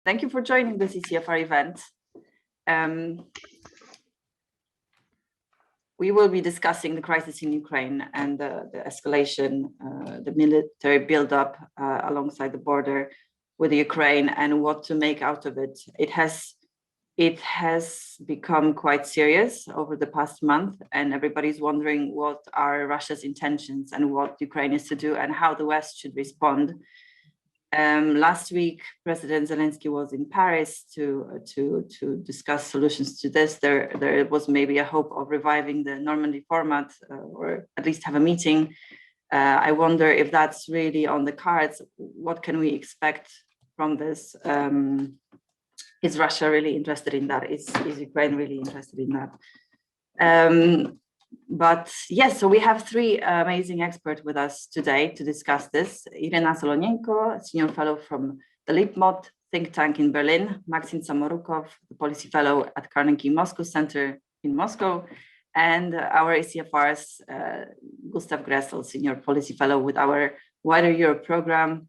Thank you for joining this ECFR event. We will be discussing the crisis in Ukraine and the escalation, the military buildup alongside the border with Ukraine and what to make out of it. It has become quite serious over the past month, and everybody's wondering what are Russia's intentions and what Ukraine is to do and how the West should respond. Last week, President Zelensky was in Paris to discuss solutions to this. There was maybe a hope of reviving the Normandy format or at least have a meeting. I wonder if that's really on the cards. What can we expect from this? Is Russia really interested in that? Is Ukraine really interested in that? But yes, so we have three amazing experts with us today to discuss this. Iryna Solonenko, senior fellow from the LibMod think tank in Berlin, Maxim Samorukov, the policy fellow at Carnegie Moscow Center in Moscow, and our ECFR's Gustav Gressel, senior policy fellow with our Wider Europe program.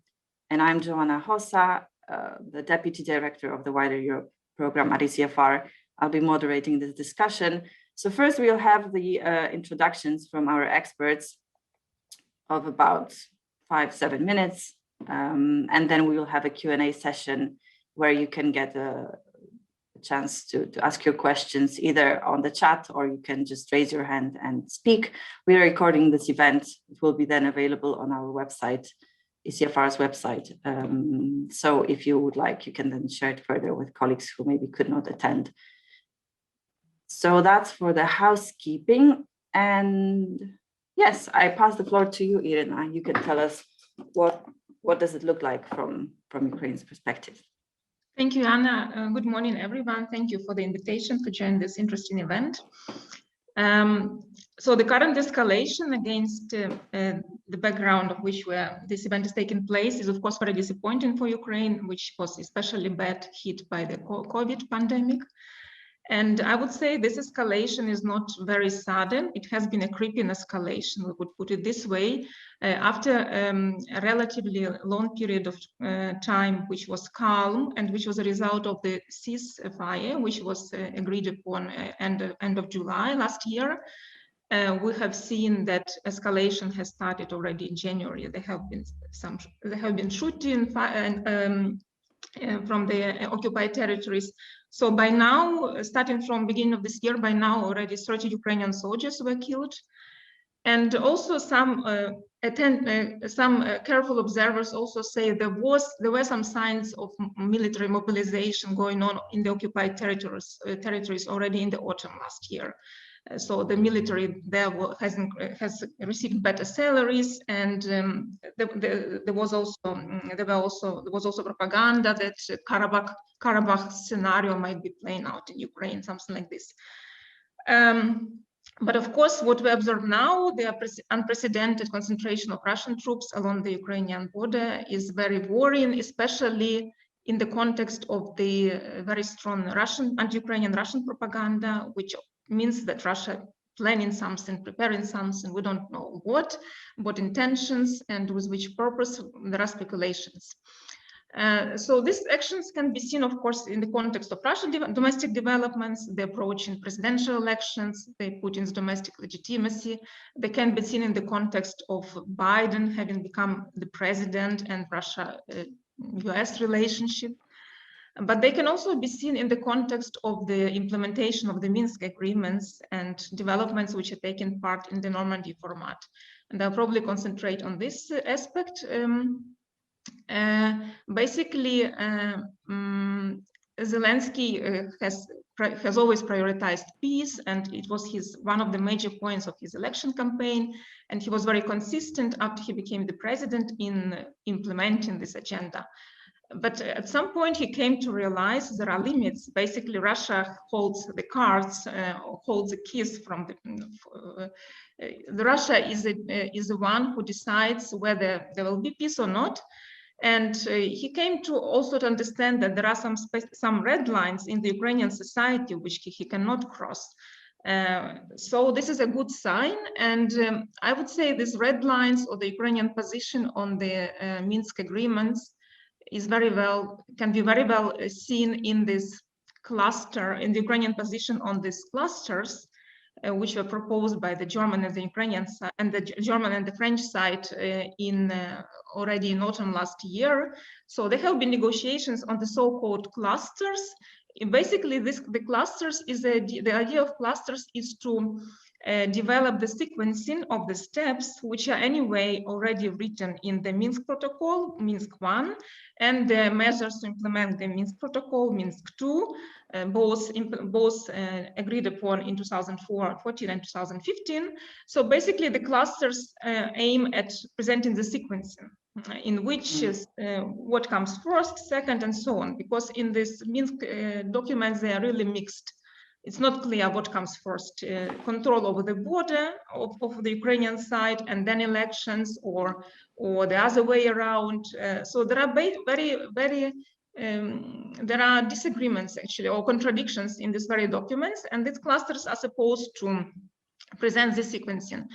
And I'm Joanna Hosa, the deputy director of the Wider Europe program at ECFR. I'll be moderating this discussion. So first we'll have the introductions from our experts of about 5-7 minutes. And then we will have a Q&A session where you can get a chance to ask your questions either on the chat or you can just raise your hand and speak. We are recording this event. It will be then available on our website, ECFR's website. So if you would like, you can then share it further with colleagues who maybe could not attend. So that's for the housekeeping. And yes, I pass the floor to you, Iryna. You can tell us what does it look like from Ukraine's perspective. Thank you, Anna. Good morning, everyone. Thank you for the invitation to join this interesting event. So the current escalation against the background of which this event is taking place is, of course, very disappointing for Ukraine, which was especially bad hit by the COVID pandemic. And I would say this escalation is not very sudden. It has been a creeping escalation, we would put it this way, after a relatively long period of time, which was calm and which was a result of the ceasefire, which was agreed upon end of July last year. We have seen that escalation has started already in January. There have been shooting from the occupied territories. So by now, starting from beginning of this year, by now already 30 Ukrainian soldiers were killed. And also some careful observers also say there were some signs of military mobilization going on in the occupied territories already in the autumn last year. So the military there has received better salaries, and there was also propaganda that Karabakh scenario might be playing out in Ukraine, something like this. But of course, what we observe now, the unprecedented concentration of Russian troops along the Ukrainian border is very worrying, especially in the context of the very strong anti-Ukrainian Russian propaganda, which means that Russia planning something, preparing something, we don't know what intentions and with which purpose. There are speculations. So these actions can be seen, of course, in the context of Russian domestic developments, the approach in presidential elections, Putin's domestic legitimacy. They can be seen in the context of Biden having become the president and Russia-US relationship. But they can also be seen in the context of the implementation of the Minsk-agreements and developments which are taking part in the Normandy format. And I'll probably concentrate on this aspect. Basically, Zelensky has always prioritized peace, and it was one of the major points of his election campaign. And he was very consistent after he became the president in implementing this agenda. But at some point, he came to realize there are limits. Basically, Russia holds the cards, holds the keys from Russia is the one who decides whether there will be peace or not. And he came to also to understand that there are some red lines in the Ukrainian society which he cannot cross. So this is a good sign. And I would say these red lines or the Ukrainian position on the Minsk agreements can be very well seen in this cluster, in the Ukrainian position on these clusters, which were proposed by the German and the Ukrainian side, and the German and the French side already in autumn last year. So there have been negotiations on the so-called clusters. Basically, the clusters is the idea of clusters is to develop the sequencing of the steps, which are anyway already written in the Minsk Protocol, Minsk I, and the measures to implement the Minsk Protocol, Minsk II, both agreed upon in 2014 and 2015. So basically, the clusters aim at presenting the sequencing, in which is what comes first, second, and so on. Because in this Minsk documents, they are really mixed. It's not clear what comes first, control over the border of the Ukrainian side, and then elections, or the other way around. So there are there are disagreements actually, or contradictions in these very documents, and these clusters are supposed to present the sequencing.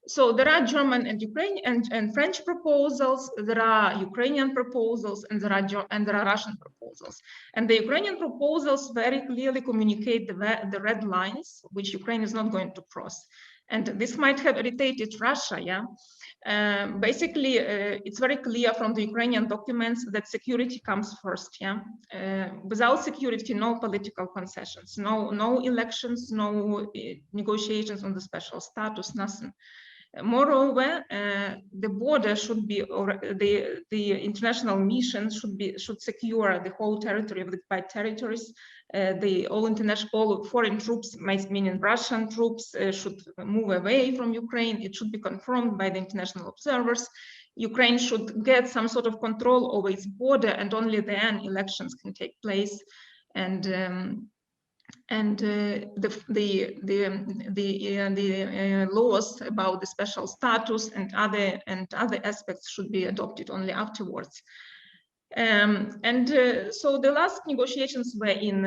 So there are German and Ukrainian and French proposals, there are Ukrainian proposals, and there are Russian proposals. And the Ukrainian proposals very clearly communicate the red lines, which Ukraine is not going to cross. And this might have irritated Russia, yeah. Basically, it's very clear from the Ukrainian documents that security comes first, yeah. Without security, no political concessions, no elections, no negotiations on the special status, nothing. Moreover, the border should be, or the international mission should secure the whole territory of the occupied territories. All foreign troops, meaning Russian troops, should move away from Ukraine. It should be confirmed by the international observers. Ukraine should get some sort of control over its border, and only then elections can take place. And the laws about the special status and other aspects should be adopted only afterwards. So the last negotiations were in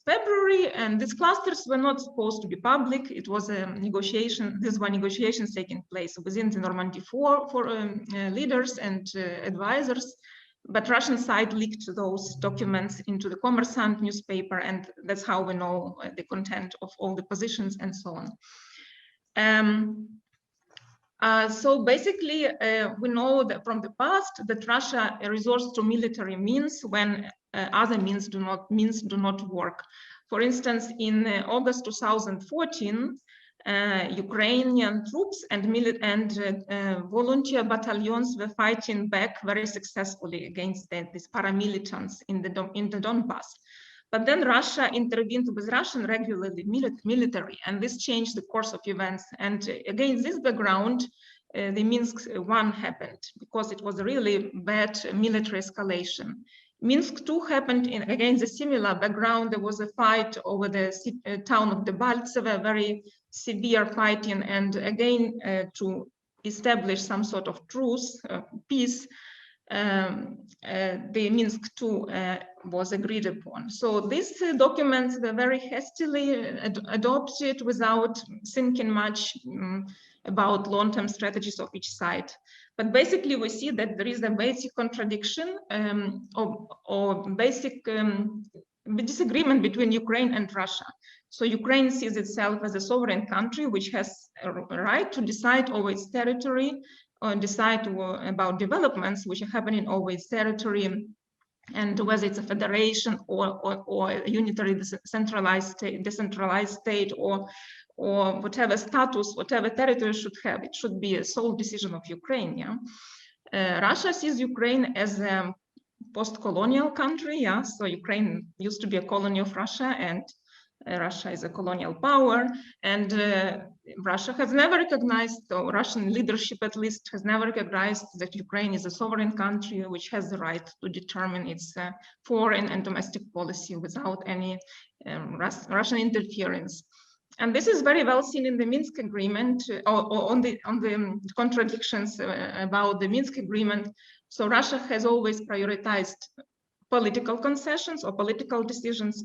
February, and these clusters were not supposed to be public. It was a negotiation. These were negotiations taking place within the Normandy for leaders and advisors. But Russian side leaked those documents into the Kommersant newspaper, and that's how we know the content of all the positions and so on. So basically, we know that from the past that Russia resorts to military means when other means do not work. For instance, in August 2014, Ukrainian troops and volunteer battalions were fighting back very successfully against these paramilitants in the Donbas. But then Russia intervened with Russian regularly military, and this changed the course of events. And against this background, the Minsk I happened, because it was a really bad military escalation. Minsk II happened against a similar background. There was a fight over the town of Debaltseve, very severe fighting, and again, to establish some sort of truce, peace, the Minsk II was agreed upon. So these documents were very hastily adopted without thinking much about long-term strategies of each side. But basically, we see that there is a basic contradiction or basic disagreement between Ukraine and Russia. So Ukraine sees itself as a sovereign country which has a right to decide over its territory, or decide about developments which are happening over its territory, and whether it's a federation or a unitary decentralized state, or whatever status, whatever territory should have, it should be a sole decision of Ukraine. Yeah? Russia sees Ukraine as a post-colonial country. Yeah, so Ukraine used to be a colony of Russia, and Russia is a colonial power, and Russia has never recognized, or Russian leadership at least has never recognized, that Ukraine is a sovereign country which has the right to determine its foreign and domestic policy without any Russian interference. And this is very well seen in the Minsk agreement, or on the contradictions about the Minsk agreement. So Russia has always prioritized political concessions or political decisions,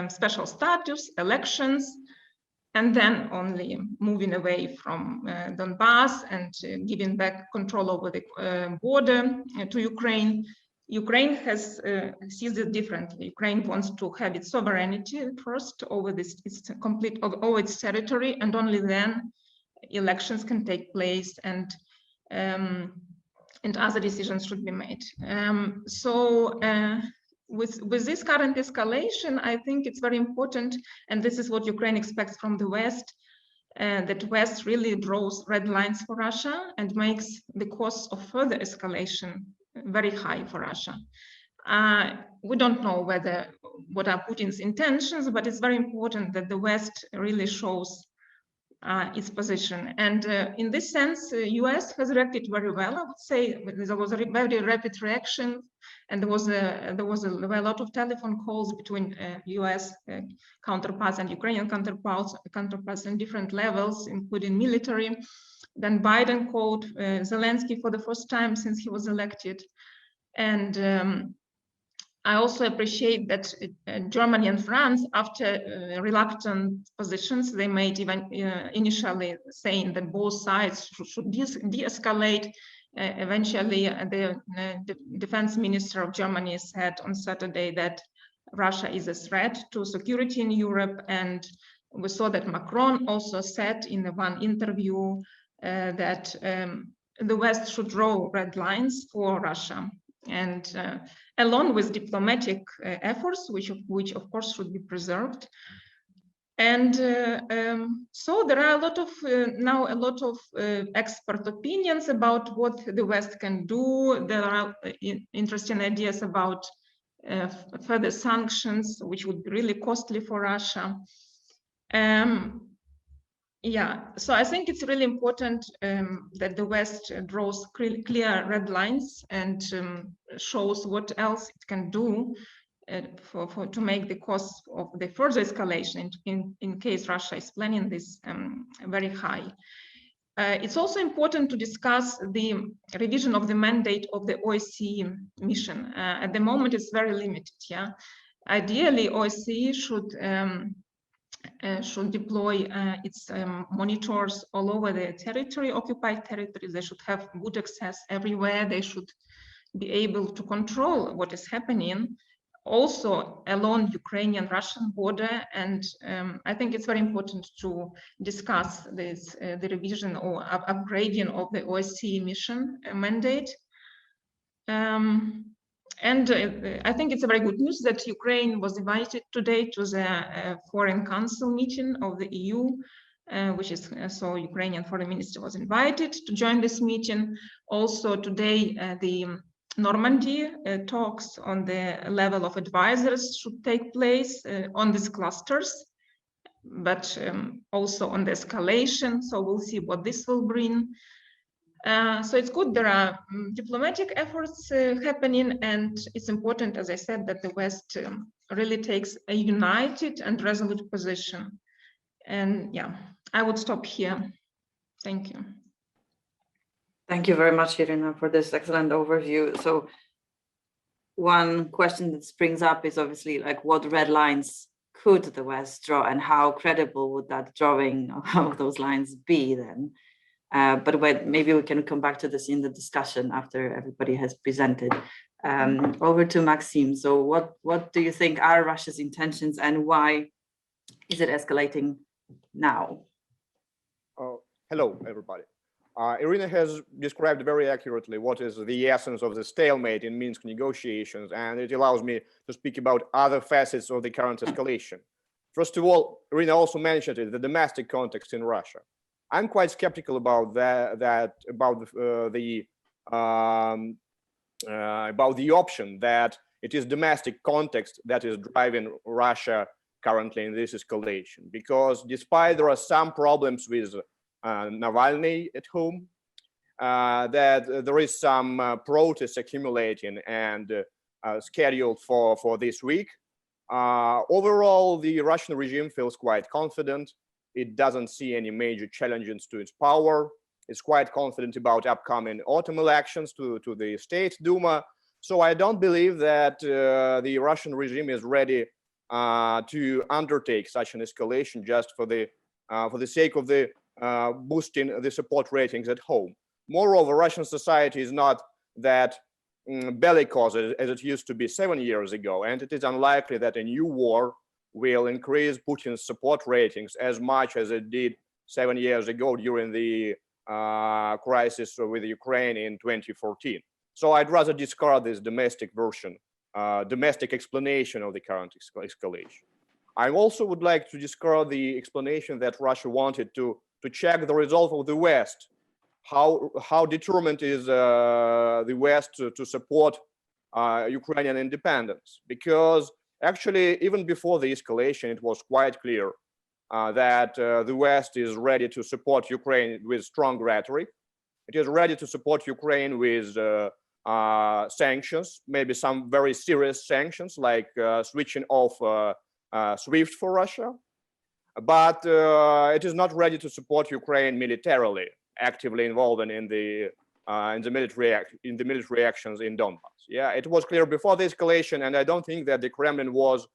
special status, elections, and then only moving away from Donbas and giving back control over the border to Ukraine. Ukraine sees it differently. Ukraine wants to have its sovereignty first over over its territory, and only then elections can take place and other decisions should be made. With this current escalation, I think it's very important, and this is what Ukraine expects from the West, that West really draws red lines for Russia and makes the cost of further escalation very high for Russia. We don't know what are Putin's intentions, but it's very important that the West really shows its position. And in this sense, US has reacted very well, I would say. There was a very rapid reaction, and there were a lot of telephone calls between US counterparts and Ukrainian counterparts in different levels, including military. Then Biden called Zelensky for the first time since he was elected. And I also appreciate that Germany and France, after reluctant positions they made, even initially saying that both sides should de-escalate. Eventually, the defense minister of Germany said on Saturday that Russia is a threat to security in Europe. And we saw that Macron also said in one interview that the West should draw red lines for Russia. And along with diplomatic efforts, which of course should be preserved. And so there are now a lot of expert opinions about what the West can do. There are interesting ideas about further sanctions, which would be really costly for Russia. So I think it's really important that the West draws clear red lines and shows what else it can do to make the cost of the further escalation in case Russia is planning this very high. It's also important to discuss the revision of the mandate of the OSCE mission. At the moment, it's very limited. Ideally, OSCE should deploy its monitors all over the territory, occupied territories. They should have good access everywhere. They should be able to control what is happening also along Ukrainian-Russian border. And I think it's very important to discuss this, the revision or upgrading of the OSCE mission mandate. And I think it's a very good news that Ukraine was invited today to the Foreign Council meeting of the EU, which is so Ukrainian foreign minister was invited to join this meeting. Also today, the Normandy talks on the level of advisors should take place on these clusters, but also on the escalation. So we'll see what this will bring. So it's good there are diplomatic efforts happening, and it's important, as I said, that the West really takes a united and resolute position. And I would stop here. Thank you. Thank you very much, Iryna, for this excellent overview. So one question that springs up is obviously like, what red lines could the West draw, and how credible would that drawing of those lines be then? But maybe we can come back to this in the discussion after everybody has presented. Over to Maxim. So what do you think are Russia's intentions, and why is it escalating now? Hello, everybody. Iryna has described very accurately what is the essence of the stalemate in Minsk negotiations, and it allows me to speak about other facets of the current escalation. First of all, Iryna also mentioned it, the domestic context in Russia. I'm quite skeptical about about the option that it is domestic context that is driving Russia currently in this escalation, because despite there are some problems with Navalny at home, that there is some protests accumulating and scheduled for this week. Overall, the Russian regime feels quite confident. It doesn't see any major challenges to its power. It's quite confident about upcoming autumn elections to the State Duma. So I don't believe that the Russian regime is ready to undertake such an escalation just for the sake of the boosting the support ratings at home. Moreover, Russian society is not that bellicose as it used to be 7 years ago, and it is unlikely that a new war will increase Putin's support ratings as much as it did 7 years ago during the crisis with Ukraine in 2014. So I'd rather discard this domestic version, domestic explanation of the current escalation. I also would like to discard the explanation that Russia wanted to check the resolve of the West. How determined is the West to support Ukrainian independence? Because actually, even before the escalation, it was quite clear that the West is ready to support Ukraine with strong rhetoric. It is ready to support Ukraine with sanctions, maybe some very serious sanctions like switching off SWIFT for Russia. But it is not ready to support Ukraine militarily, actively involved in the military actions in Donbas. Yeah, it was clear before the escalation, and I don't think that the Kremlin was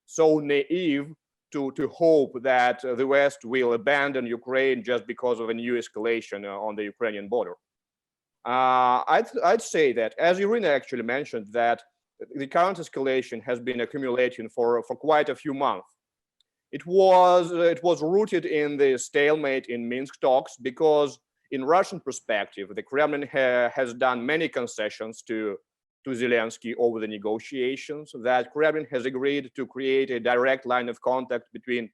so naive to hope that the West will abandon Ukraine just because of a new escalation on the Ukrainian border. I'd say that, as Iryna actually mentioned, that the current escalation has been accumulating for quite a few months. It was rooted in the stalemate in Minsk talks, because in Russian perspective, the Kremlin has done many concessions to Zelensky over the negotiations. That Kremlin has agreed to create a direct line of contact between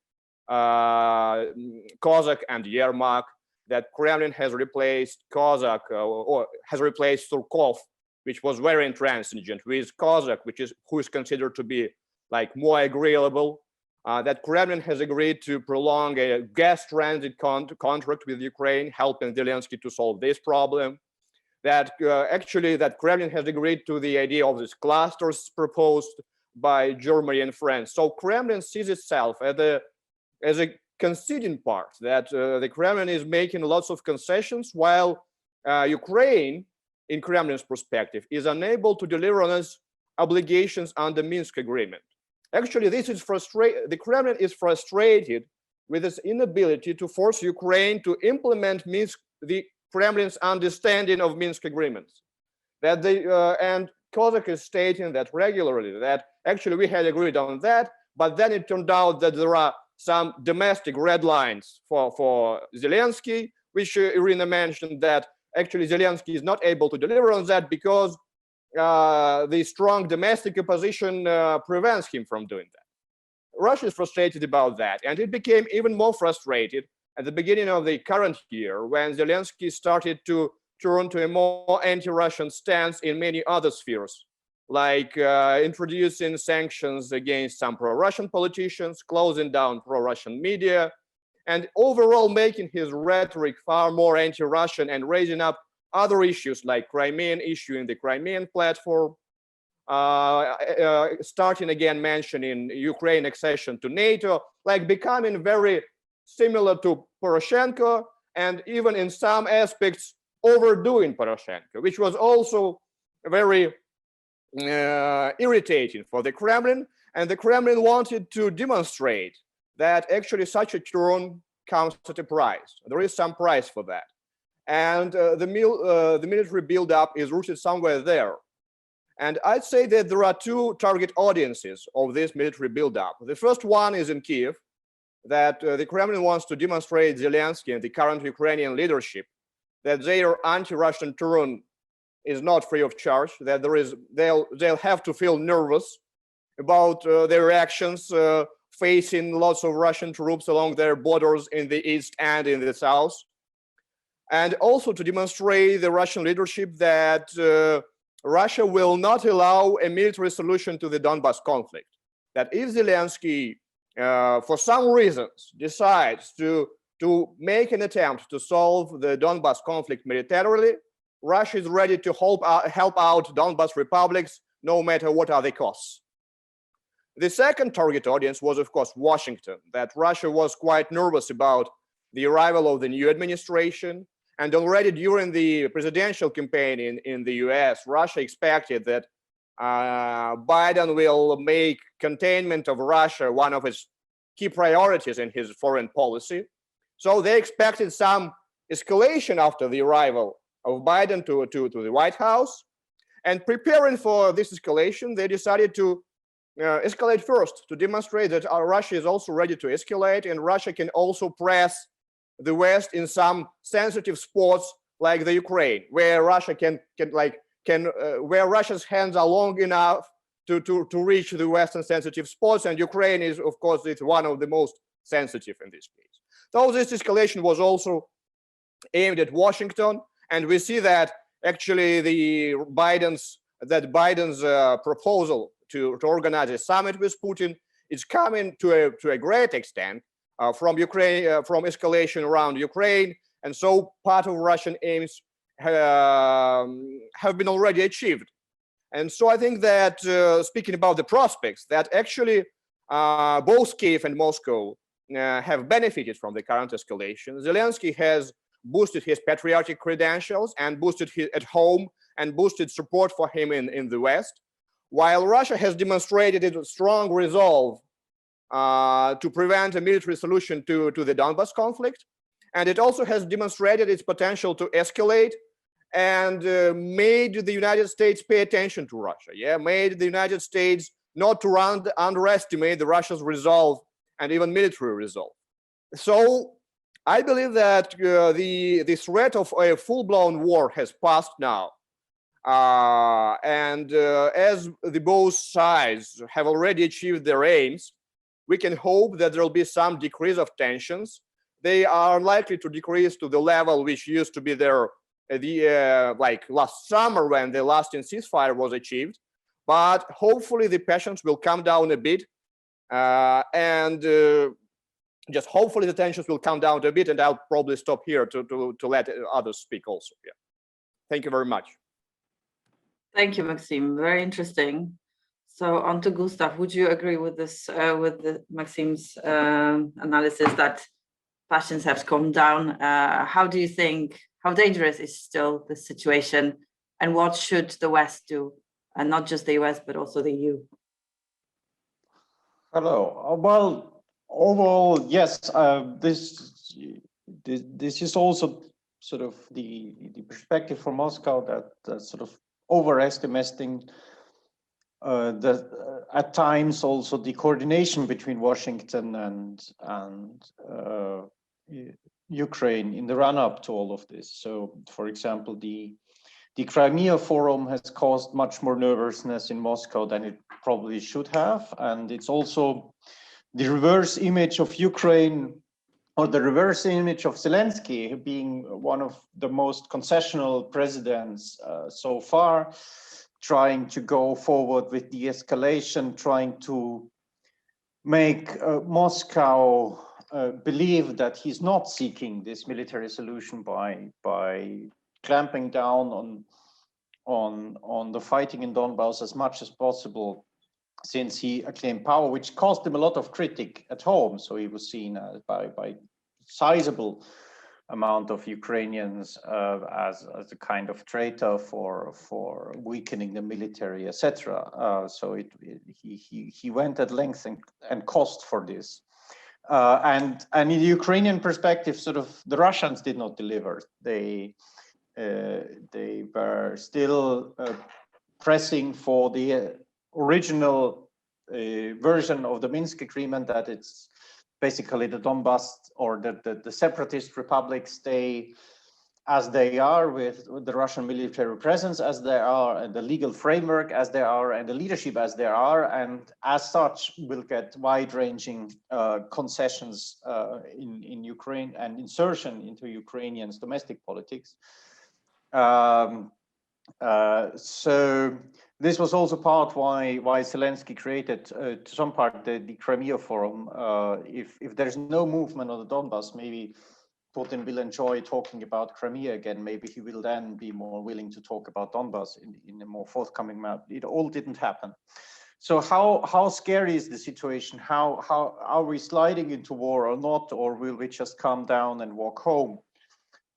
Kozak and Yermak. That Kremlin has replaced Kozak or has replaced Surkov, which was very intransigent, with Kozak, who is considered to be like more agreeable. That Kremlin has agreed to prolong a gas transit contract with Ukraine, helping Zelensky to solve this problem. That that Kremlin has agreed to the idea of these clusters proposed by Germany and France. So Kremlin sees itself as a conceding part, that the Kremlin is making lots of concessions, while Ukraine, in Kremlin's perspective, is unable to deliver on its obligations under Minsk-agreement. Actually, the Kremlin is frustrated with its inability to force Ukraine to implement the Kremlin's understanding of Minsk agreements. And Kozak is stating that regularly, that actually we had agreed on that, but then it turned out that there are some domestic red lines for Zelensky, which Iryna mentioned, that actually Zelensky is not able to deliver on that because the strong domestic opposition prevents him from doing that. Russia is frustrated about that, and it became even more frustrated at the beginning of the current year, when Zelensky started to turn to a more anti-Russian stance in many other spheres, like introducing sanctions against some pro-Russian politicians, closing down pro-Russian media, and overall making his rhetoric far more anti-Russian and raising up other issues like Crimean issue in the Crimean platform, starting again mentioning Ukraine accession to NATO, like becoming very similar to Poroshenko, and even in some aspects overdoing Poroshenko, which was also very irritating for the Kremlin. And the Kremlin wanted to demonstrate that actually such a turn comes at a price. There is some price for that. And the military buildup is rooted somewhere there. And I'd say that there are two target audiences of this military buildup. The first one is in Kyiv, that the Kremlin wants to demonstrate Zelensky and the current Ukrainian leadership that their anti-Russian turn is not free of charge, that they'll have to feel nervous about their actions facing lots of Russian troops along their borders in the east and in the south. And also to demonstrate the Russian leadership that Russia will not allow a military solution to the Donbas conflict. That if Zelensky, for some reasons, decides to make an attempt to solve the Donbas conflict militarily, Russia is ready to help out Donbas republics, no matter what are the costs. The second target audience was, of course, Washington, that Russia was quite nervous about the arrival of the new administration. And already during the presidential campaign in the US, Russia expected that Biden will make containment of Russia one of his key priorities in his foreign policy. So they expected some escalation after the arrival of Biden to the White House. And preparing for this escalation, they decided to escalate first, to demonstrate that Russia is also ready to escalate, and Russia can also press the West in some sensitive spots like the Ukraine, where Russia where Russia's hands are long enough to reach the Western sensitive spots, and Ukraine is, of course, it's one of the most sensitive in this case. So this escalation was also aimed at Washington, and we see that actually Biden's proposal to organize a summit with Putin is coming to a great extent from Ukraine, from escalation around Ukraine, and so part of Russian aims have been already achieved. And so I think that speaking about the prospects, that actually both Kyiv and Moscow have benefited from the current escalation. Zelensky has boosted his patriotic credentials and boosted his at home and boosted support for him in the West, while Russia has demonstrated its strong resolve to prevent a military solution to the Donbas conflict. And it also has demonstrated its potential to escalate and made the United States pay attention to Russia. Yeah, made the United States not to underestimate the Russia's resolve and even military resolve. So I believe that the threat of a full-blown war has passed now. As the both sides have already achieved their aims, we can hope that there will be some decrease of tensions. They are likely to decrease to the level which used to be there like last summer when the lasting ceasefire was achieved. But hopefully the passions will come down a bit, just hopefully the tensions will come down a bit, and I'll probably stop here to let others speak also. Yeah. Thank you very much. Thank you, Maxim. Very interesting. So on to Gustav. Would you agree with this, with Maxim's analysis that passions have calmed down? How do you think, how dangerous is still the situation, and what should the West do? And not just the US, but also the EU. Hello. Well, overall, yes, this is also sort of the perspective for Moscow that sort of overestimating at times also the coordination between Washington and Ukraine in the run-up to all of this. So, for example, the Crimea Forum has caused much more nervousness in Moscow than it probably should have. And it's also the reverse image of Ukraine, or the reverse image of Zelensky being one of the most concessional presidents so far, trying to go forward with de-escalation, trying to make Moscow believe that he's not seeking this military solution by clamping down on the fighting in Donbas as much as possible, since he acclaimed power, which caused him a lot of critique at home. So he was seen by sizable amount of Ukrainians as a kind of traitor for weakening the military, etc. So he went at length and cost for this. And in the Ukrainian perspective, sort of the Russians did not deliver. They were still pressing for the original version of the Minsk-agreement, that it's basically the Donbas or the separatist republics stay as they are, with the Russian military presence as they are, and the legal framework as they are, and the leadership as they are, and as such will get wide-ranging concessions in Ukraine and insertion into Ukrainians' domestic politics. So this was also part why Zelensky created, to some part, the Crimea Forum. If there's no movement on the Donbas, maybe Putin will enjoy talking about Crimea again. Maybe he will then be more willing to talk about Donbas in a more forthcoming map. It all didn't happen. So how scary is the situation? How are we sliding into war or not, or will we just calm down and walk home?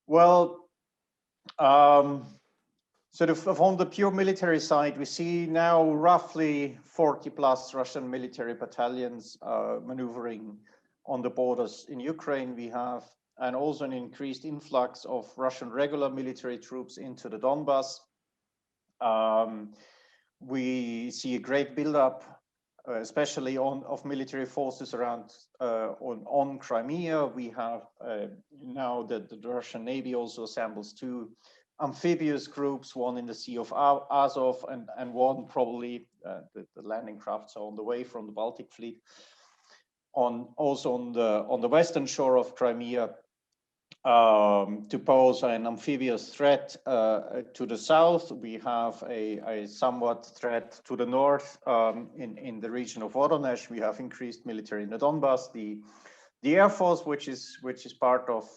Well, sort of on the pure military side, we see now roughly 40 plus Russian military battalions maneuvering on the borders in Ukraine. We have, and also an increased influx of Russian regular military troops into the Donbas. We see a great buildup, especially of military forces around on Crimea. We have now that the Russian Navy also assembles 2 amphibious groups, one in the Sea of Azov and one probably the landing crafts are on the way from the Baltic Fleet. Also on the western shore of Crimea, to pose an amphibious threat to the south. We have a somewhat threat to the north in the region of Voronezh. We have increased military in the Donbas. The Air Force, which is part of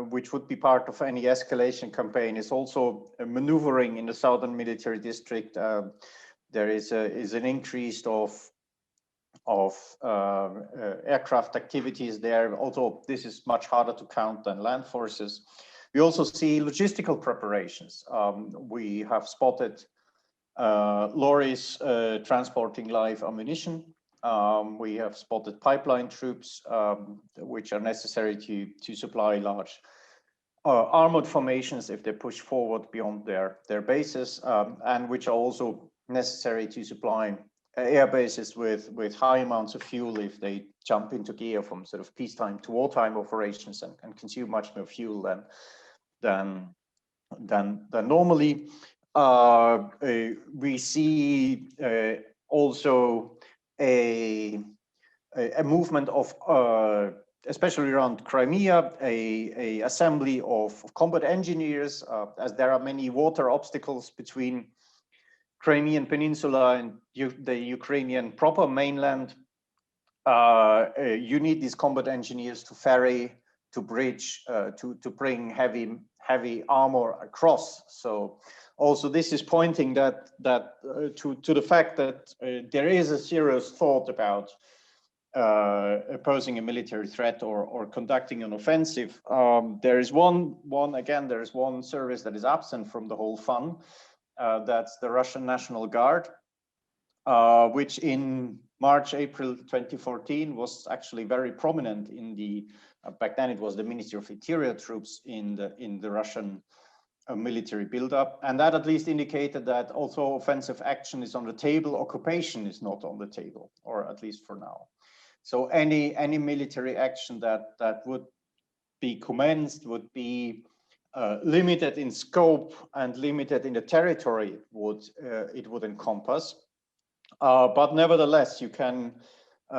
which would be part of any escalation campaign, is also maneuvering in the southern military district. There is an increase of aircraft activities there, although this is much harder to count than land forces. We also see logistical preparations. We have spotted lorries transporting live ammunition. We have spotted pipeline troops, which are necessary to supply large armored formations if they push forward beyond their bases, and which are also necessary to supply air bases with high amounts of fuel if they jump into gear from sort of peacetime to wartime operations and consume much more fuel than normally. We see also a movement of especially around Crimea, a assembly of combat engineers, as there are many water obstacles between Crimean Peninsula and the Ukrainian proper mainland. You need these combat engineers to ferry, to bridge, to bring heavy armor across. So also this is pointing to the fact that there is a serious thought about posing a military threat or conducting an offensive. There is one service that is absent from the whole fun. That's the Russian National Guard, which in March-April 2014 was actually very prominent in the, back then it was the Ministry of Interior troops in the Russian military buildup. And that at least indicated that although offensive action is on the table, occupation is not on the table, or at least for now. So any military action that would be commenced would be limited in scope and limited in the territory it would encompass. But nevertheless, you can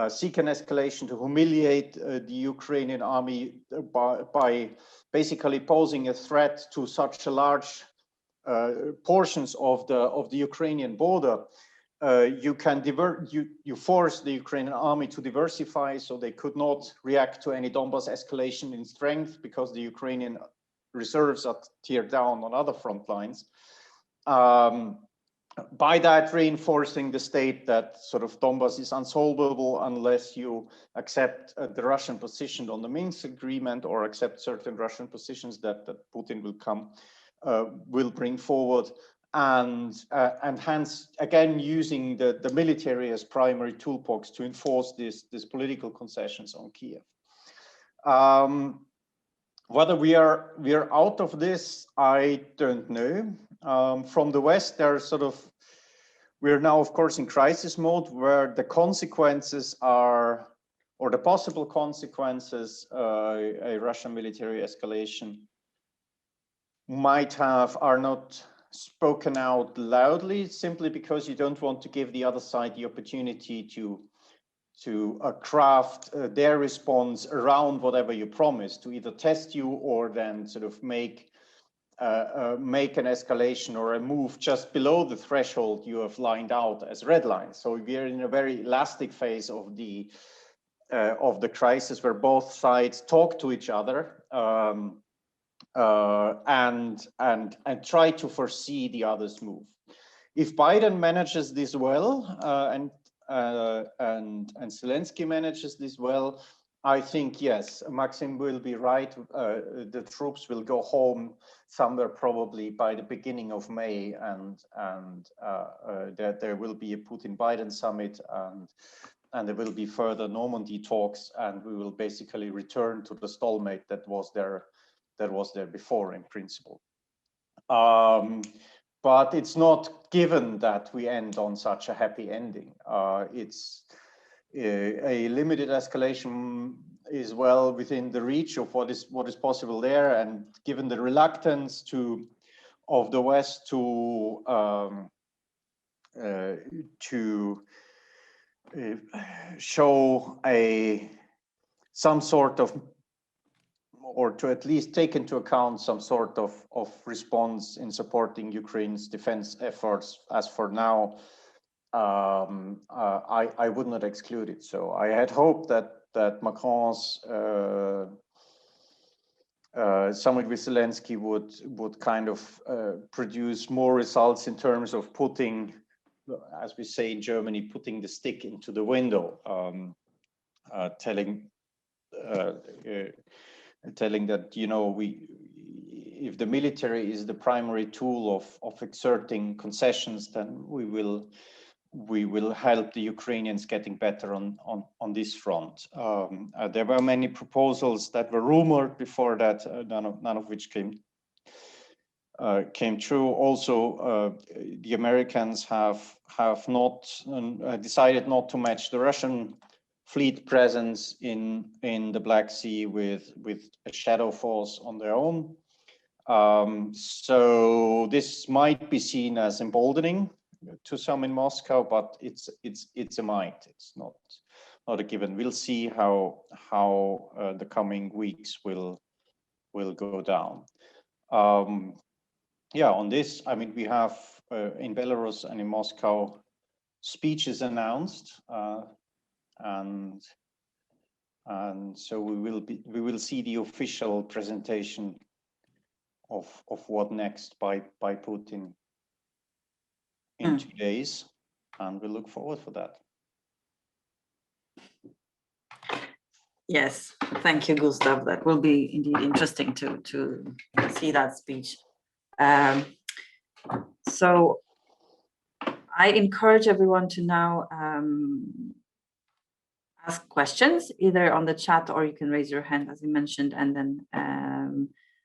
seek an escalation to humiliate the Ukrainian army by basically posing a threat to such a large portions of the Ukrainian border. You force the Ukrainian army to diversify, so they could not react to any Donbas escalation in strength because the Ukrainian reserves are teared down on other front lines. By that reinforcing the state that sort of Donbas is unsolvable unless you accept the Russian position on the Minsk-agreement or accept certain Russian positions that Putin will bring forward, and hence again using the military as primary toolbox to enforce these political concessions on Kyiv. Whether we are out of this, I don't know. From the West, we're now, of course, in crisis mode, where the consequences are, or the possible consequences, a Russian military escalation might have, are not spoken out loudly, simply because you don't want to give the other side the opportunity to craft their response around whatever you promise, to either test you or then sort of make an escalation or a move just below the threshold you have lined out as red lines. So we are in a very elastic phase of the crisis, where both sides talk to each other and try to foresee the other's move. If Biden manages this well and Zelensky manages this well, I think, yes, Maxim will be right. The troops will go home somewhere probably by the beginning of May, and that there will be a Putin-Biden summit, and there will be further Normandy talks, and we will basically return to the stalemate that was there before, in principle. but it's not given that we end on such a happy ending. It's a limited escalation is well within the reach of what is possible there, and given the reluctance of the West to show some sort of, or to at least take into account some sort of response in supporting Ukraine's defense efforts, as for now, I would not exclude it. So I had hoped that Macron's summit with Zelensky would kind of produce more results in terms of putting, as we say in Germany, putting the stick into the window, telling that, you know, if the military is the primary tool of exerting concessions, then we will help the Ukrainians getting better on this front. There were many proposals that were rumored before that, none of which came true. Also, the Americans have not decided not to match the Russian fleet presence in the Black Sea with a shadow force on their own. So this might be seen as emboldening to some in Moscow, but it's a might. It's not a given. We'll see how the coming weeks will go down. Yeah, on this, I mean, we have in Belarus and in Moscow speeches announced, and so we will see the official presentation of what next by Putin in 2 days, and we look forward for that. Yes, thank you, Gustav. That will be indeed interesting to see that speech. So I encourage everyone to now ask questions, either on the chat or you can raise your hand, as you mentioned, and then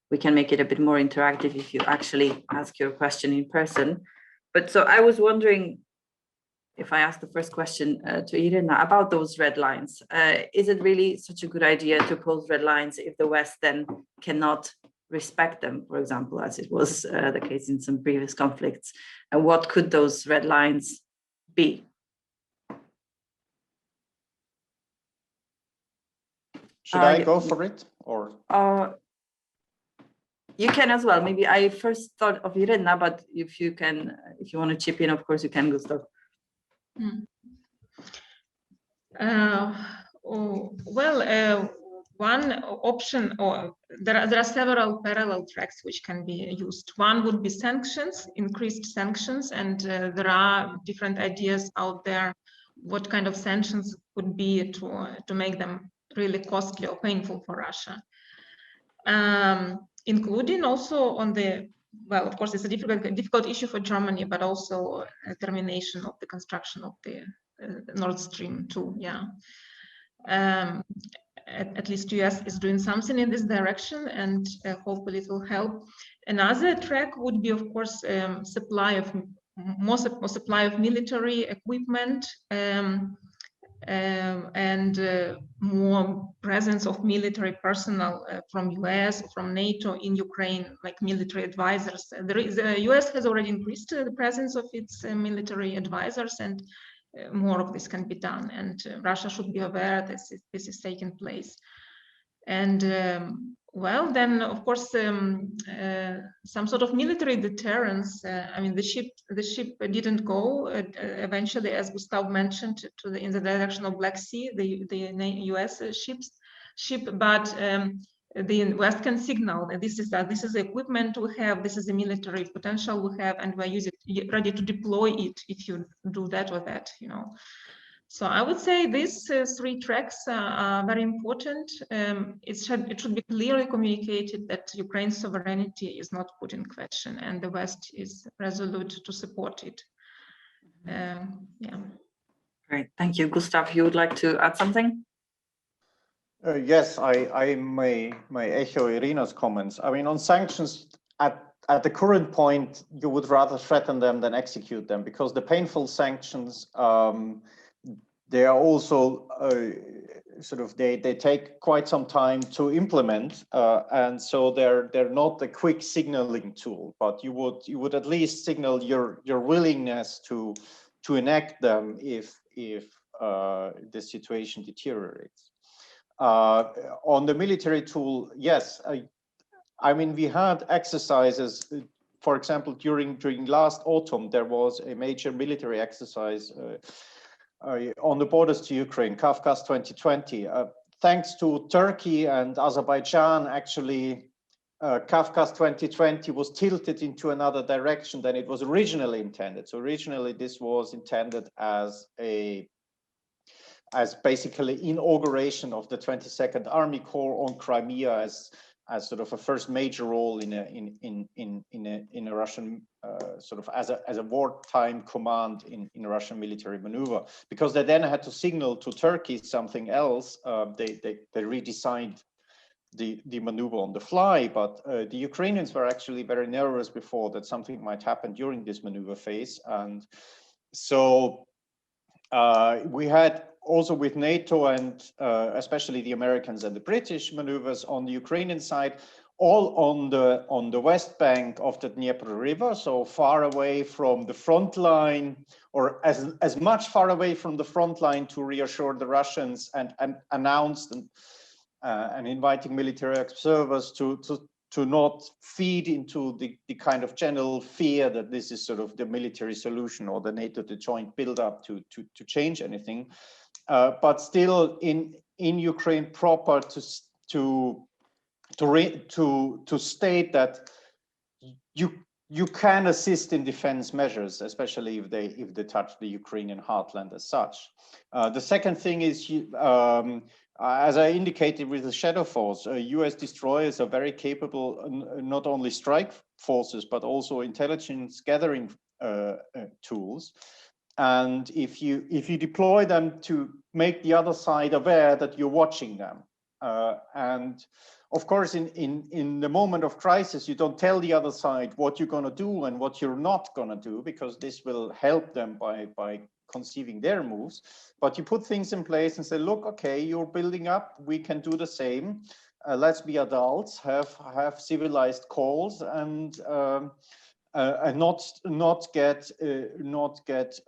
we can make it a bit more interactive if you actually ask your question in person. But so I was wondering, if I ask the first question to Iryna about those red lines, is it really such a good idea to pose red lines if the West then cannot respect them, for example, as it was the case in some previous conflicts? And what could those red lines be? Should I go for it, or? You can as well. Maybe I first thought of Iryna, but if you want to chip in, of course you can, Gustav. One option, or there are several parallel tracks which can be used. One would be sanctions, increased sanctions, and there are different ideas out there what kind of sanctions would be to make them really costly or painful for Russia. Including also on the, well, of course, it's a difficult issue for Germany, but also a termination of the construction of the Nord Stream 2. Yeah, at least US is doing something in this direction, and hopefully it will help. Another track would be, of course, more supply of military equipment, and more presence of military personnel from US, from NATO in Ukraine, like military advisors. The US has already increased the presence of its military advisors, and more of this can be done. And Russia should be aware that this is taking place. And well, then of course some sort of military deterrence. I mean, the ship didn't go eventually, as Gustav mentioned, in the direction of Black Sea, the US ship, but the West can signal that this is the equipment we have, this is the military potential we have, and we're ready to deploy it if you do that or that, you know. So I would say these three tracks are very important. It should be clearly communicated that Ukraine's sovereignty is not put in question, and the West is resolute to support it. Yeah. Great, thank you. Gustav, you would like to add something? Yes, I may echo Iryna's comments. I mean, on sanctions, at at the current point, you would rather threaten them than execute them, because the painful sanctions, they are also they take quite some time to implement, and so they're not a quick signaling tool. But you would at least signal your willingness to enact them if the situation deteriorates. On the military tool, yes. I mean, we had exercises, for example, during last autumn, there was a major military exercise on the borders to Ukraine, Kavkaz 2020. Thanks to Turkey and Azerbaijan, actually, Kavkaz 2020 was tilted into another direction than it was originally intended. So originally, this was intended as basically inauguration of the 22nd Army Corps on Crimea as sort of a first major role in a Russian as a wartime command in a Russian military maneuver. Because they then had to signal to Turkey something else. They redesigned the maneuver on the fly, but the Ukrainians were actually very nervous before that something might happen during this maneuver phase, and so we had also with NATO and especially the Americans and the British maneuvers on the Ukrainian side, all on the west bank of the Dnieper River, so far away from the front line, or as much far away from the front line to reassure the Russians and announced and inviting military observers to not feed into the kind of general fear that this is sort of the military solution or the NATO, the joint build-up to change anything. But still in Ukraine proper to state that you can assist in defense measures, especially if they touch the Ukrainian heartland as such. The second thing is, as I indicated with the Shadow Force, US destroyers are very capable, not only strike forces, but also intelligence gathering tools. And if you deploy them to make the other side aware that you're watching them, and of course, in the moment of crisis, you don't tell the other side what you're going to do and what you're not going to do, because this will help them by conceiving their moves. But you put things in place and say, look, okay, you're building up, we can do the same. Let's be adults, have civilized calls, and not get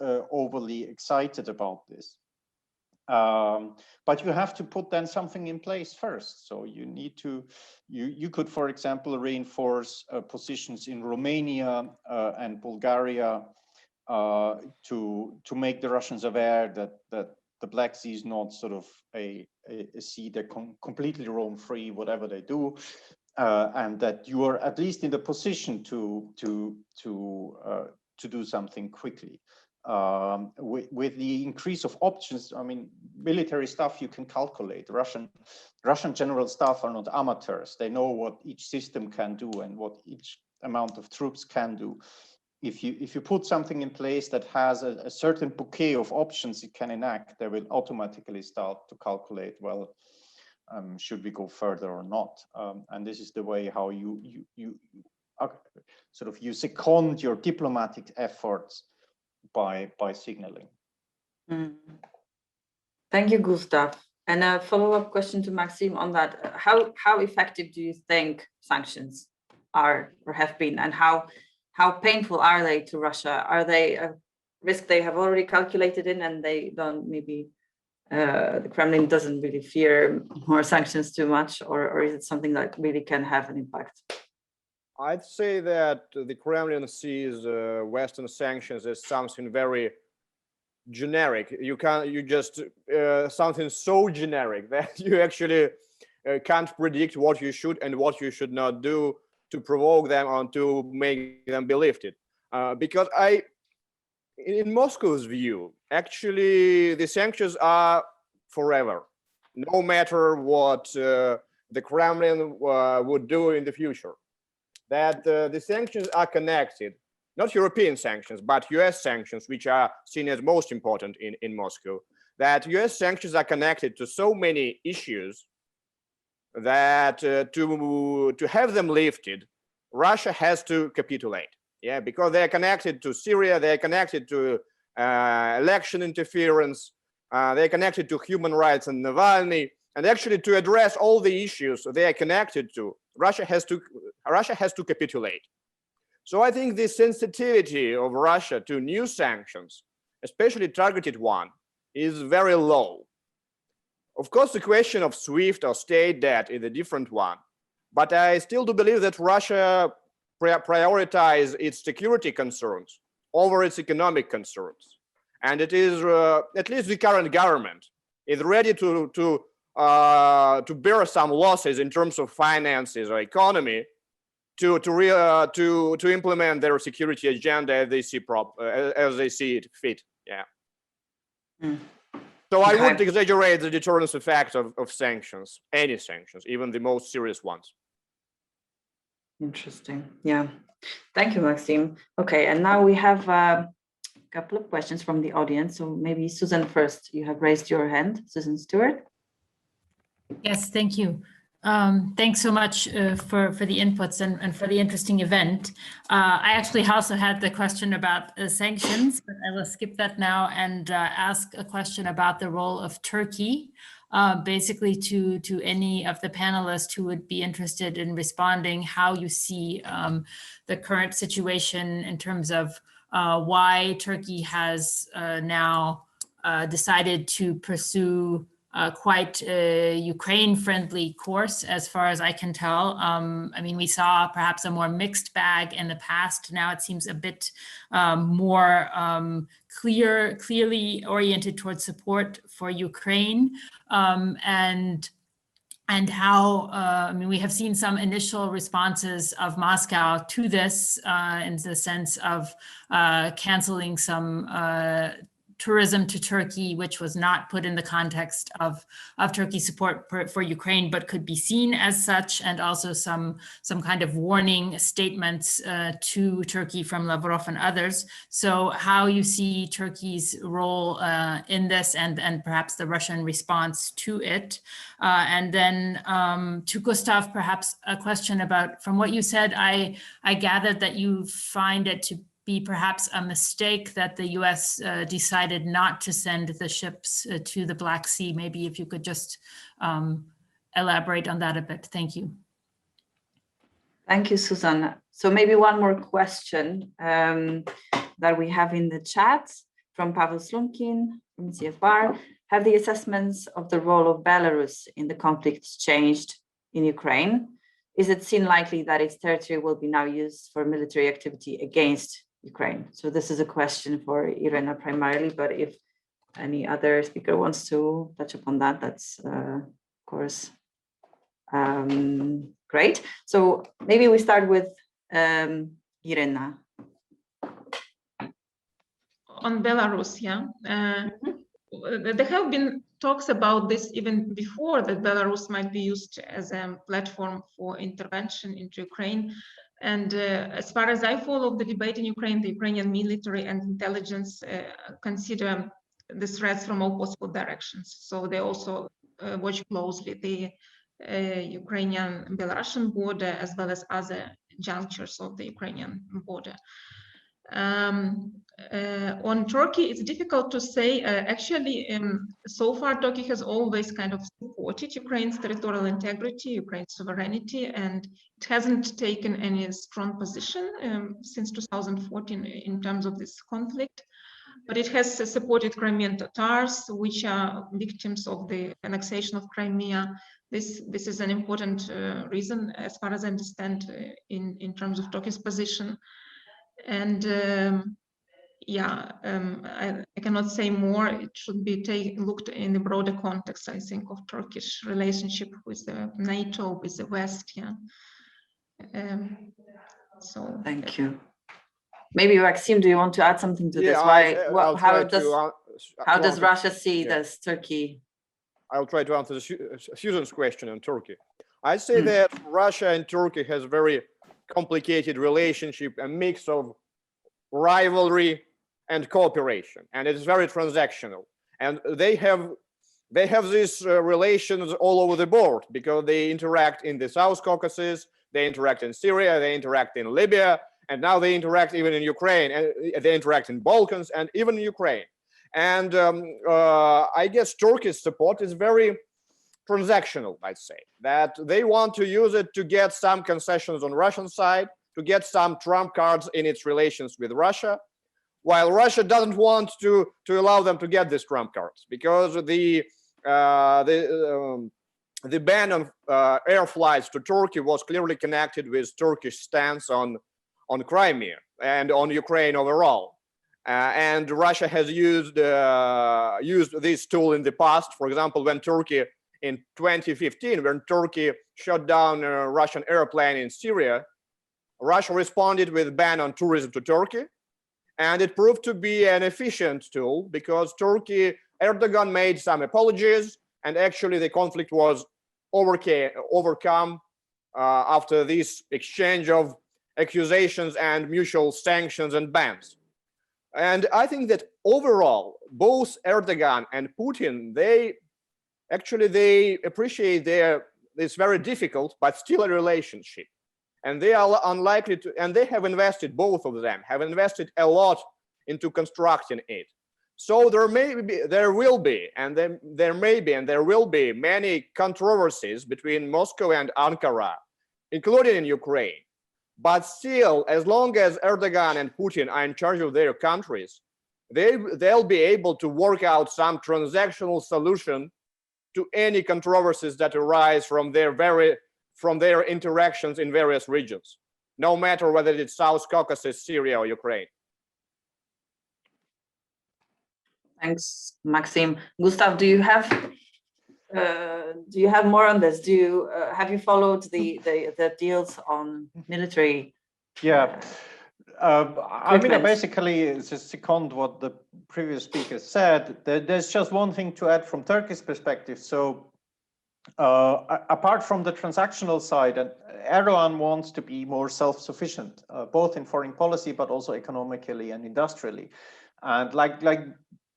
overly excited about this. But you have to put then something in place first. So you need to, you could, for example, reinforce positions in Romania and Bulgaria to make the Russians aware that the Black Sea is not sort of a sea that can completely roam free, whatever they do, and that you are at least in the position to do something quickly. With the increase of options, I mean, military stuff you can calculate. Russian general staff are not amateurs. They know what each system can do and what each amount of troops can do. If you put something in place that has a certain bouquet of options it can enact, they will automatically start to calculate, well, should we go further or not? And this is the way how you second your diplomatic efforts by signaling. Thank you, Gustav. And a follow-up question to Maxim on that. How effective do you think sanctions are or have been, and how painful are they to Russia? Are they a risk they have already calculated in, and they don't maybe the Kremlin doesn't really fear more sanctions too much, or is it something that really can have an impact? I'd say that the Kremlin sees Western sanctions as something very generic. You just something so generic that you actually can't predict what you should and what you should not do to provoke them or to make them be lifted. Because in Moscow's view, actually the sanctions are forever, no matter what the Kremlin would do in the future. That the sanctions are connected, not European sanctions, but US sanctions, which are seen as most important in Moscow, that US sanctions are connected to so many issues that to have them lifted Russia has to capitulate. Yeah, because they are connected to Syria, they are connected to election interference, they are connected to human rights and Navalny, and actually to address all the issues they are connected to, Russia has to capitulate. So I think the sensitivity of Russia to new sanctions, especially targeted one, is very low. Of course, the question of SWIFT or state debt is a different one, but I still do believe that Russia prioritize its security concerns over its economic concerns, and it is at least the current government is ready to bear some losses in terms of finances or economy to implement their security agenda as they see it fit. Yeah. So I wouldn't exaggerate the deterrence effect of sanctions, any sanctions, even the most serious ones. Interesting. Yeah. Thank you, Maxim. Okay, and now we have a couple of questions from the audience. So maybe Susan first. You have raised your hand, Susan Stewart. Yes, thank you. Thanks so much for the inputs and for the interesting event. I actually also had the question about sanctions, but I will skip that now and ask a question about the role of Turkey, basically to any of the panelists who would be interested in responding, how you see the current situation in terms of why Turkey has now decided to pursue quite a Ukraine-friendly course, as far as I can tell. I mean, we saw perhaps a more mixed bag in the past. Now it seems a bit more clearly oriented towards support for Ukraine, and how, I mean, we have seen some initial responses of Moscow to this in the sense of canceling some tourism to Turkey, which was not put in the context of Turkey's support for Ukraine, but could be seen as such, and also some kind of warning statements to Turkey from Lavrov and others. So how you see Turkey's role in this, and perhaps the Russian response to it. And then to Gustav, perhaps a question about, from what you said, I gathered that you find it to be perhaps a mistake that the US decided not to send the ships to the Black Sea. Maybe if you could just elaborate on that a bit. Thank you. Thank you, Susan. So maybe one more question that we have in the chat from Pavel Slunkin from ECFR. Have the assessments of the role of Belarus in the conflict changed in Ukraine? Is it seen likely that its territory will be now used for military activity against Ukraine? So this is a question for Iryna primarily, but if any other speaker wants to touch upon that, that's of course great. So maybe we start with Iryna. On Belarus, yeah. There have been talks about this even before, that Belarus might be used as a platform for intervention into Ukraine. And as far as I follow the debate in Ukraine, the Ukrainian military and intelligence consider the threats from all possible directions. So they also watch closely the Ukrainian-Belarusian border, as well as other junctures of the Ukrainian border. On Turkey, it's difficult to say. Actually, so far, Turkey has always kind of supported Ukraine's territorial integrity, Ukraine's sovereignty, and it hasn't taken any strong position since 2014 in terms of this conflict. But it has supported Crimean Tatars, which are victims of the annexation of Crimea. This is an important reason, as far as I understand, in terms of Turkey's position. And I cannot say more. It should be looked in the broader context, I think, of Turkish relationship with the NATO, with the West. Yeah. So thank you. Maybe Maxim, do you want to add something to this? How does Russia see this Turkey? I'll try to answer Susan's question on Turkey. I say that Russia and Turkey has very complicated relationship, a mix of rivalry and cooperation, and it's very transactional. And they have these relations all over the board, because they interact in the South Caucasus, They interact in Syria, they interact in Libya, and now they interact even in Ukraine, and they interact in Balkans and even in Ukraine. And I guess Turkey's support is very transactional, I'd say, that they want to use it to get some concessions on Russian side, to get some trump cards in its relations with Russia, while Russia doesn't want to allow them to get these trump cards, because the ban on air flights to Turkey was clearly connected with Turkish stance on Crimea and on Ukraine overall. And Russia has used this tool in the past. For example, when Turkey in 2015, when Turkey shot down a Russian airplane in Syria, Russia responded with a ban on tourism to Turkey. And it proved to be an efficient tool because Erdogan made some apologies, and actually the conflict was overcome after this exchange of accusations and mutual sanctions and bans. And I think that overall, both Erdogan and Putin, they appreciate this very difficult but still a relationship. And they are unlikely to, and they have invested, both of them have invested a lot into constructing it. So there will be many controversies between Moscow and Ankara, including in Ukraine. But still, as long as Erdogan and Putin are in charge of their countries, they'll be able to work out some transactional solution to any controversies that arise from their interactions in various regions, no matter whether it's South Caucasus, Syria, or Ukraine. Thanks, Maxim. Gustav, do you have more on this? Have you followed the deals on military? Yeah, I mean, I basically just second what the previous speaker said. There's just one thing to add from Turkey's perspective. So apart from the transactional side, Erdogan wants to be more self-sufficient, both in foreign policy, but also economically and industrially. And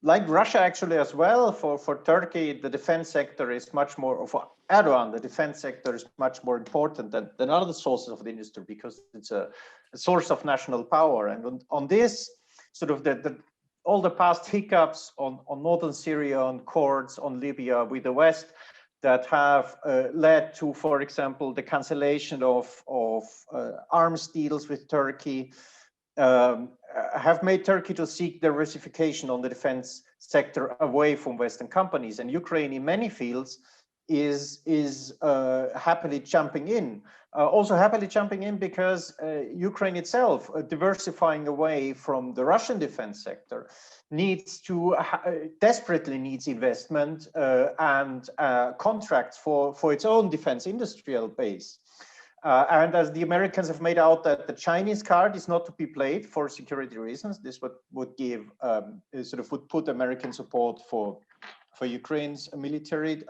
like Russia actually as well, for Turkey, the defense sector is much more, for Erdogan, the defense sector is much more important than other sources of the industry, because it's a source of national power. And on this, sort of all the past hiccups on northern Syria, on Kurds, on Libya with the West, that have led to, for example, the cancellation of arms deals with Turkey, have made Turkey to seek diversification on the defense sector away from Western companies. And Ukraine, in many fields, is happily jumping in. Also happily jumping in because Ukraine itself, diversifying away from the Russian defense sector, desperately needs investment and contracts for its own defense industrial base. And as the Americans have made out that the Chinese card is not to be played for security reasons, this would give would put American support for Ukraine's military,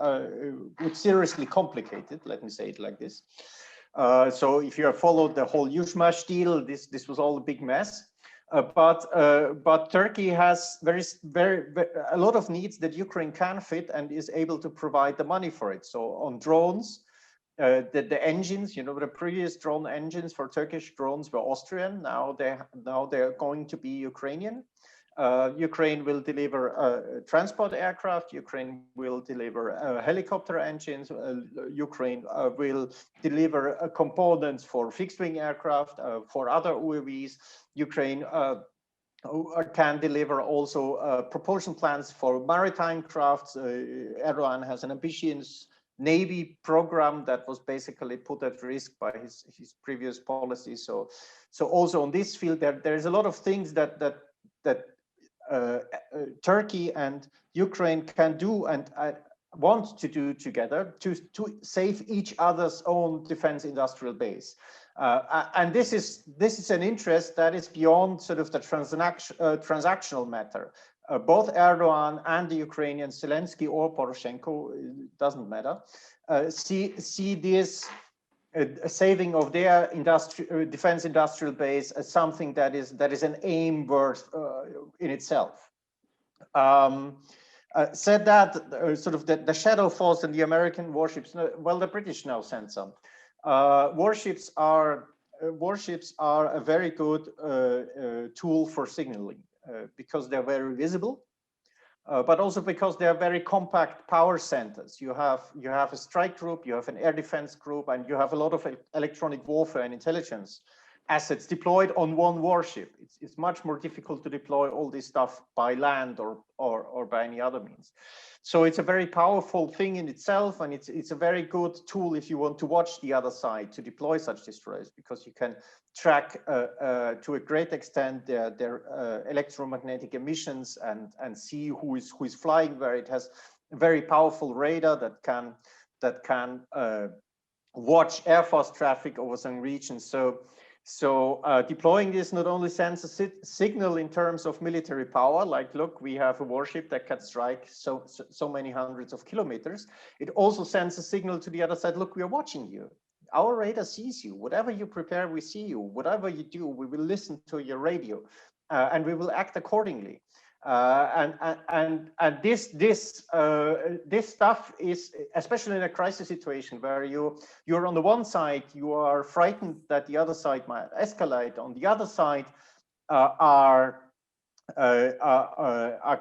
would seriously complicate it. Let me say it like this. So if you have followed the whole Yuzhmash deal, this was all a big mess. But Turkey has a lot of needs that Ukraine can fit and is able to provide the money for it. So on drones, the engines, the previous drone engines for Turkish drones were Austrian. Now they're going to be Ukrainian. Ukraine will deliver transport aircraft. Ukraine will deliver helicopter engines. Ukraine will deliver components for fixed-wing aircraft, for other UAVs. Ukraine can deliver also propulsion plants for maritime crafts. Erdogan has an ambitious Navy program that was basically put at risk by his previous policy. So also on this field, there's a lot of things that Turkey and Ukraine can do and want to do together to save each other's own defense industrial base. And this is an interest that is beyond sort of the transactional matter. Both Erdogan and the Ukrainian, Zelensky or Poroshenko, it doesn't matter, see this saving of their defense industrial base as something that is an aim worth in itself. Said that, sort of the shadow force and the American warships, well, the British now sent some. warships are a very good tool for signaling because they're very visible, but also because they are very compact power centers. You have a strike group, you have an air defense group, and you have a lot of electronic warfare and intelligence assets deployed on one warship. It's much more difficult to deploy all this stuff by land or by any other means. So it's a very powerful thing in itself, and it's a very good tool if you want to watch the other side to deploy such destroyers, because you can track to a great extent their electromagnetic emissions and see who is flying where. It has a very powerful radar that can watch air force traffic over some regions. So deploying this not only sends a signal in terms of military power, like, look, we have a warship that can strike so many hundreds of kilometers. It also sends a signal to the other side, look, we are watching you. Our radar sees you. Whatever you prepare, we see you. Whatever you do, we will listen to your radio, and we will act accordingly. And this stuff is, especially in a crisis situation where you're on the one side, you are frightened that the other side might escalate. On the other side, are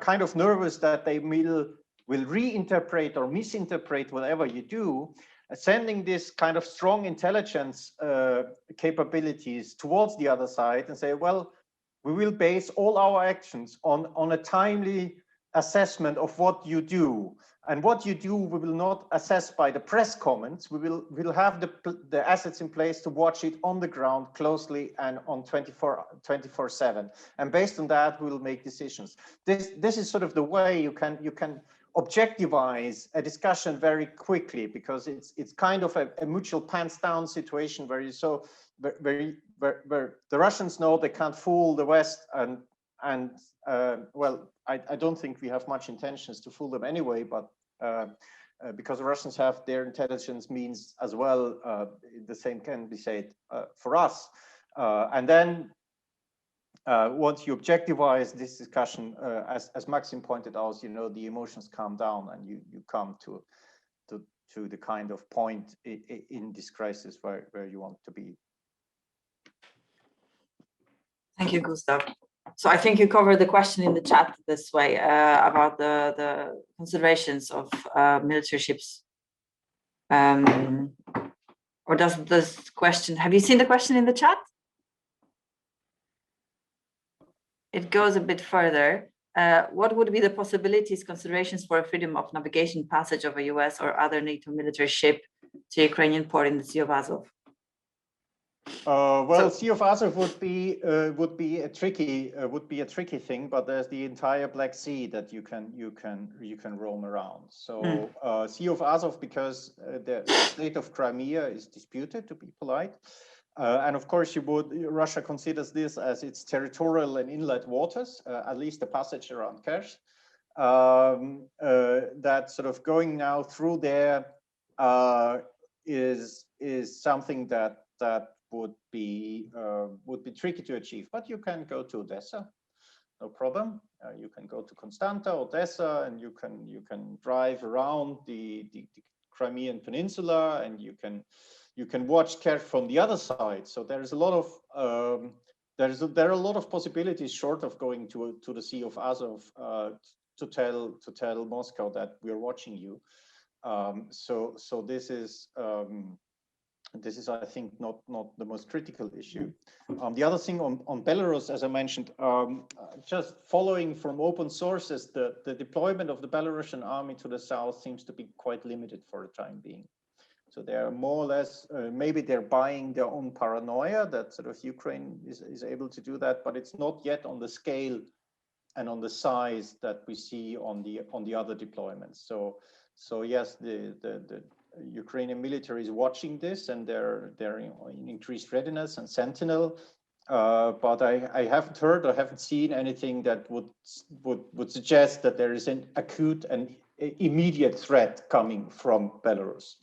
kind of nervous that they will reinterpret or misinterpret whatever you do. Sending this kind of strong intelligence capabilities towards the other side and say, well, we will base all our actions on a timely assessment of what you do. And what you do, we will not assess by the press comments. We'll have the assets in place to watch it on the ground closely and on 24/7. And based on that, we will make decisions. This is sort of the way you can objectivize a discussion very quickly, because it's kind of a mutual pants down situation where where the Russians know they can't fool the West, and well, I don't think we have much intentions to fool them anyway, but because the Russians have their intelligence means as well, the same can be said for us. And then once you objectivize this discussion, as Maxim pointed out, the emotions calm down, and you come to the kind of point in this crisis where you want to be. Thank you, Gustav. So I think you covered the question in the chat this way about the considerations of military ships. Or does this question, have you seen the question in the chat? It goes a bit further. What would be the possibilities, considerations for a freedom of navigation passage of a US or other NATO military ship to Ukrainian port in the Sea of Azov? Well, Sea of Azov would be a tricky thing, but there's the entire Black Sea that you can roam around. So Sea of Azov, because the state of Crimea is disputed, to be polite, and of course Russia considers this as its territorial and inlet waters, at least the passage around Kerch. That sort of going now through there is something that would be tricky to achieve, but you can go to Odessa, no problem. You can go to Constanta, Odessa, and you can drive around the Crimean Peninsula, and you can watch Kerch from the other side. So there is a lot of there are a lot of possibilities short of going to the Sea of Azov to tell Moscow that we're watching you. So this is I think not the most critical issue. The other thing on Belarus, as I mentioned, just following from open sources, the deployment of the Belarusian army to the south seems to be quite limited for the time being. So they're more or less, maybe they're buying their own paranoia that sort of Ukraine is able to do that, but it's not yet on the scale and on the size that we see on the other deployments. So yes, the Ukrainian military is watching this, and they're in increased readiness and sentinel. But I haven't heard or haven't seen anything that would suggest that there is an acute and immediate threat coming from Belarus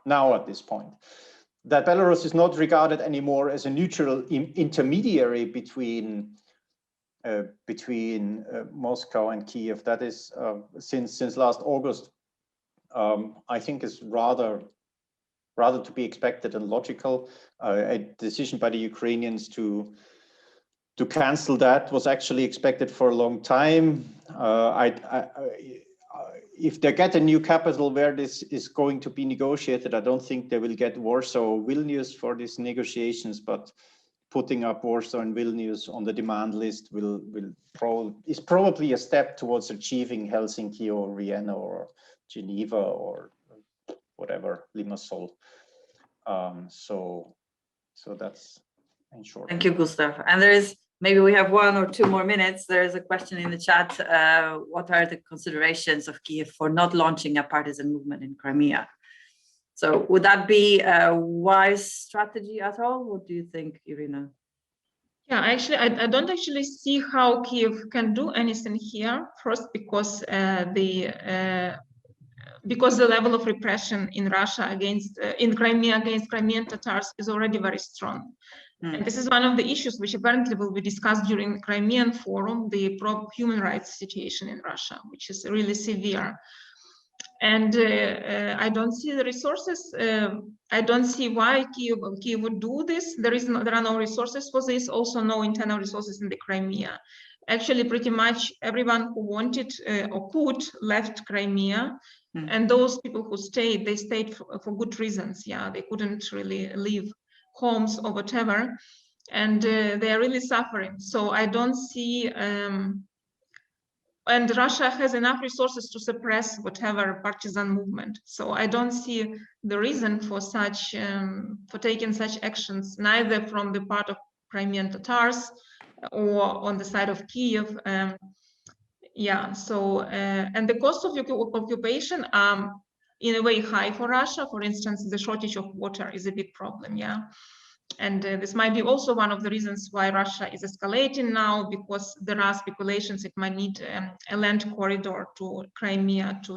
now at this point. That Belarus is not regarded anymore as a neutral intermediary between Moscow and Kyiv. That is since last August. I think is rather rather to be expected and logical. A decision by the Ukrainians to cancel that was actually expected for a long time. If they get a new capital where this is going to be negotiated, I don't think they will get Warsaw or Vilnius for these negotiations, but putting up Warsaw and Vilnius on the demand list is probably a step towards achieving Helsinki or Vienna or Geneva or whatever, Limassol. So that's in short. Thank you, Gustav. And maybe we have 1 or 2 more minutes. There is a question in the chat. What are the considerations of Kyiv for not launching a partisan movement in Crimea? So would that be a wise strategy at all? What do you think, Iryna? Yeah, actually, I don't actually see how Kyiv can do anything here. First, because the level of repression in Russia in Crimea against Crimean Tatars is already very strong. And this is one of the issues which apparently will be discussed during the Crimean Forum, the human rights situation in Russia, which is really severe. And I don't see the resources. I don't see why Kyiv would do this. There are no resources for this. Also, no internal resources in the Crimea. Actually, pretty much everyone who wanted or could left Crimea, and those people who stayed, they stayed for good reasons. Yeah, they couldn't really leave homes or whatever, and they are really suffering. So I don't see. And Russia has enough resources to suppress whatever partisan movement. So I don't see the reason for for taking such actions, neither from the part of Crimean Tatars or on the side of Kyiv. Yeah, so, and the cost of occupation in a way high for Russia. For instance, the shortage of water is a big problem, yeah. And this might be also one of the reasons why Russia is escalating now, because there are speculations it might need a land corridor to Crimea to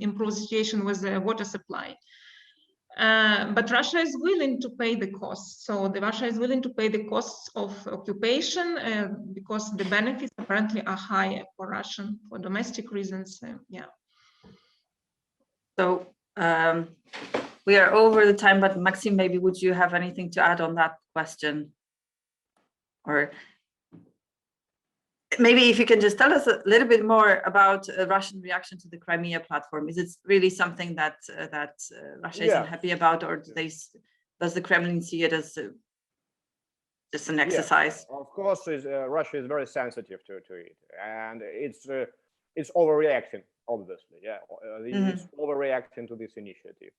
improve the situation with the water supply. But Russia is willing to pay the costs. So Russia is willing to pay the costs of occupation because the benefits apparently are higher for Russian, for domestic reasons. Yeah. So we are over the time, but Maxim, maybe would you have anything to add on that question? Or maybe if you can just tell us a little bit more about Russian reaction to the Crimea platform. Is it really something that Russia isn't happy about, or does the Kremlin see it as just an exercise? Yeah, of course, Russia is very sensitive to it, and it's overreacting, obviously. Yeah, it's overreacting to this initiative.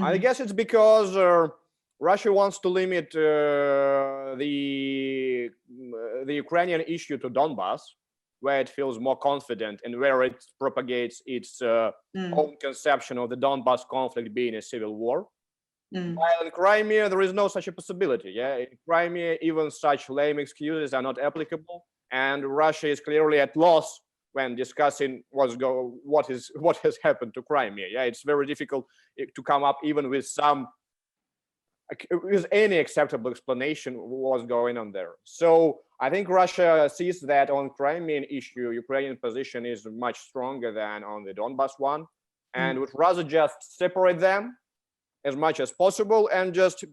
I guess it's because Russia wants to limit the Ukrainian issue to Donbas, where it feels more confident and where it propagates its own conception of the Donbas conflict being a civil war. While in Crimea, there is no such a possibility. Yeah, in Crimea, even such lame excuses are not applicable, and Russia is clearly at loss when discussing what has happened to Crimea. Yeah, it's very difficult to come up even with any acceptable explanation what's going on there. So I think Russia sees that on Crimean issue, Ukrainian position is much stronger than on the Donbas one, and would rather just separate them as much as possible and just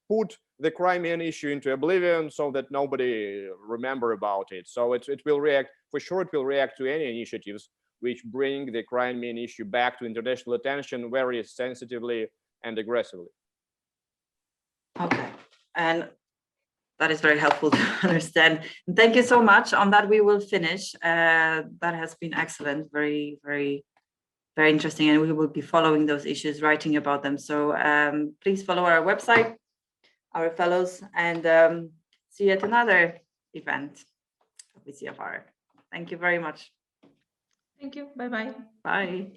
put the Crimean issue into oblivion so that nobody remember about it. So it will react, for sure, it will react to any initiatives which bring the Crimean issue back to international attention very sensitively and aggressively. Okay, and that is very helpful to understand. And thank you so much. On that, we will finish. That has been excellent, very, very, very interesting, and we will be following those issues, writing about them. So please follow our website, our fellows, and see you at another event of ECFR. Thank you very much. Thank you. Bye-bye. Bye.